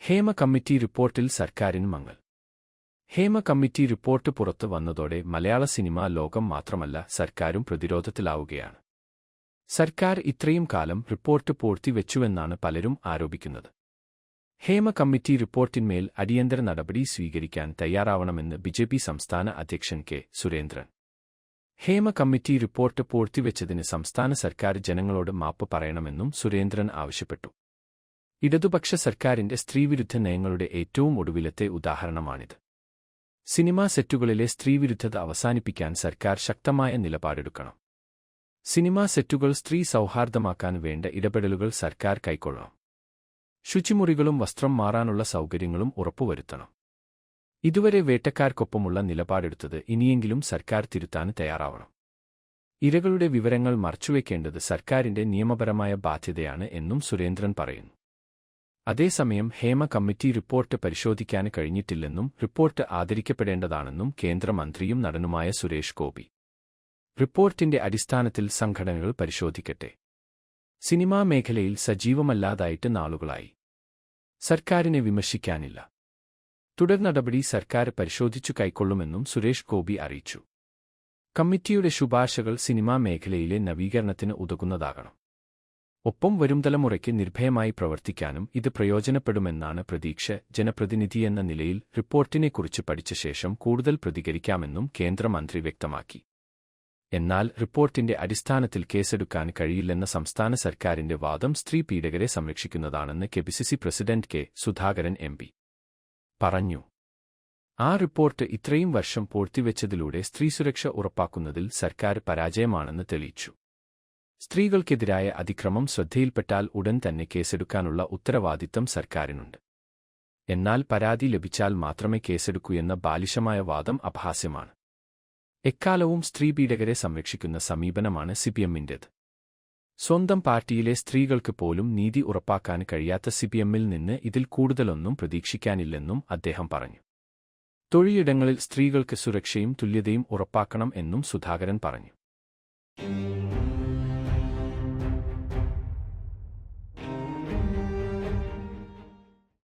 Hema committee റിപ്പോർട്ടിൽ സർക്കാരിന് മങ്ങൽ. Hema committee report പുറത്തു വന്നതോടെ മലയാള സിനിമാ ലോകം മാത്രമല്ല സർക്കാരും പ്രതിരോധത്തിലാവുകയാണ്. സർക്കാർ ഇത്രയും കാലം റിപ്പോർട്ട് പൂഴ്ത്തിവെച്ചുവെന്നാണ് പലരും ആരോപിക്കുന്നത്. ഹേമ കമ്മിറ്റി റിപ്പോർട്ടിന്മേൽ അടിയന്തര നടപടി സ്വീകരിക്കാൻ തയ്യാറാവണമെന്ന് ബിജെപി സംസ്ഥാന അധ്യക്ഷൻ K. Surendran. Hema committee report പൂഴ്ത്തിവെച്ചതിന് സംസ്ഥാന സർക്കാർ ജനങ്ങളോട് മാപ്പ് പറയണമെന്നും സുരേന്ദ്രൻ ആവശ്യപ്പെട്ടു. ഇടതുപക്ഷ സർക്കാരിന്റെ സ്ത്രീവിരുദ്ധ നയങ്ങളുടെ ഏറ്റവും ഒടുവിലത്തെ ഉദാഹരണമാണിത്. സിനിമാ സെറ്റുകളിലെ സ്ത്രീവിരുദ്ധത അവസാനിപ്പിക്കാൻ സർക്കാർ ശക്തമായ നിലപാടെടുക്കണം. സിനിമാ സെറ്റുകൾ സ്ത്രീ സൗഹാർദ്ദമാക്കാൻ വേണ്ട ഇടപെടലുകൾ സർക്കാർ കൈക്കൊള്ളണം. ശുചിമുറികളും വസ്ത്രം മാറാനുള്ള സൗകര്യങ്ങളും ഉറപ്പുവരുത്തണം. ഇതുവരെ വേട്ടക്കാർക്കൊപ്പമുള്ള നിലപാടെടുത്തത് ഇനിയെങ്കിലും സർക്കാർ തിരുത്താൻ തയ്യാറാവണം. ഇരകളുടെ വിവരങ്ങൾ മറച്ചുവെക്കേണ്ടത് സർക്കാരിന്റെ നിയമപരമായ ബാധ്യതയാണ് എന്നും സുരേന്ദ്രൻ പറയുന്നു. അതേസമയം ഹേമ കമ്മിറ്റി റിപ്പോർട്ട് പരിശോധിക്കാൻ കഴിഞ്ഞിട്ടില്ലെന്നും റിപ്പോർട്ട് ആദരിക്കപ്പെടേണ്ടതാണെന്നും കേന്ദ്രമന്ത്രിയും നടനുമായ സുരേഷ് ഗോപി. റിപ്പോർട്ടിന്റെ അടിസ്ഥാനത്തിൽ സംഘടനകൾ പരിശോധിക്കട്ടെ. സിനിമാ മേഖലയിൽ സജീവമല്ലാതായിട്ട് നാളുകളായി. സർക്കാരിനെ വിമർശിക്കാനില്ല. തുടർ നടപടി സർക്കാർ പരിശോധിച്ചു കൈക്കൊള്ളുമെന്നും സുരേഷ് ഗോപി അറിയിച്ചു. കമ്മിറ്റിയുടെ ശുപാർശകൾ സിനിമാ മേഖലയിലെ നവീകരണത്തിന് ഉതകുന്നതാകണം. ഒപ്പം വരും തലമുറയ്ക്ക് നിർഭയമായി പ്രവർത്തിക്കാനും ഇത് പ്രയോജനപ്പെടുമെന്നാണ് പ്രതീക്ഷ. ജനപ്രതിനിധിയെന്ന നിലയിൽ റിപ്പോർട്ടിനെക്കുറിച്ച് പഠിച്ച ശേഷം കൂടുതൽ പ്രതികരിക്കാമെന്നും കേന്ദ്രമന്ത്രി വ്യക്തമാക്കി. എന്നാൽ റിപ്പോർട്ടിന്റെ അടിസ്ഥാനത്തിൽ കേസെടുക്കാൻ കഴിയില്ലെന്ന സംസ്ഥാന സർക്കാരിന്റെ വാദം സ്ത്രീ പീഡകരെ സംരക്ഷിക്കുന്നതാണെന്ന് KPCC president K. Sudhakaran MP. പറഞ്ഞു. ആ റിപ്പോർട്ട് ഇത്രയും വർഷം പൂഴ്ത്തിവെച്ചതിലൂടെ സ്ത്രീസുരക്ഷ ഉറപ്പാക്കുന്നതിൽ സർക്കാർ പരാജയമാണെന്ന് തെളിയിച്ചു. സ്ത്രീകൾക്കെതിരായ അതിക്രമം ശ്രദ്ധയിൽപ്പെട്ടാൽ ഉടൻ തന്നെ കേസെടുക്കാനുള്ള ഉത്തരവാദിത്തം സർക്കാരിനുണ്ട്. എന്നാൽ പരാതി ലഭിച്ചാൽ മാത്രമേ കേസെടുക്കൂ എന്ന ബാലിശമായ വാദം അപഹാസ്യമാണ്. എക്കാലവും സ്ത്രീപീഡകരെ സംരക്ഷിക്കുന്ന സമീപനമാണ് സിപിഎമ്മിന്റേത്. സ്വന്തം പാർട്ടിയിലെ സ്ത്രീകൾക്ക് പോലും നീതി ഉറപ്പാക്കാൻ കഴിയാത്ത സിപിഎമ്മിൽ നിന്ന് ഇതിൽ കൂടുതലൊന്നും പ്രതീക്ഷിക്കാനില്ലെന്നും അദ്ദേഹം പറഞ്ഞു. തൊഴിലിടങ്ങളിൽ സ്ത്രീകൾക്ക് സുരക്ഷയും തുല്യതയും ഉറപ്പാക്കണം എന്നും സുധാകരൻ പറഞ്ഞു.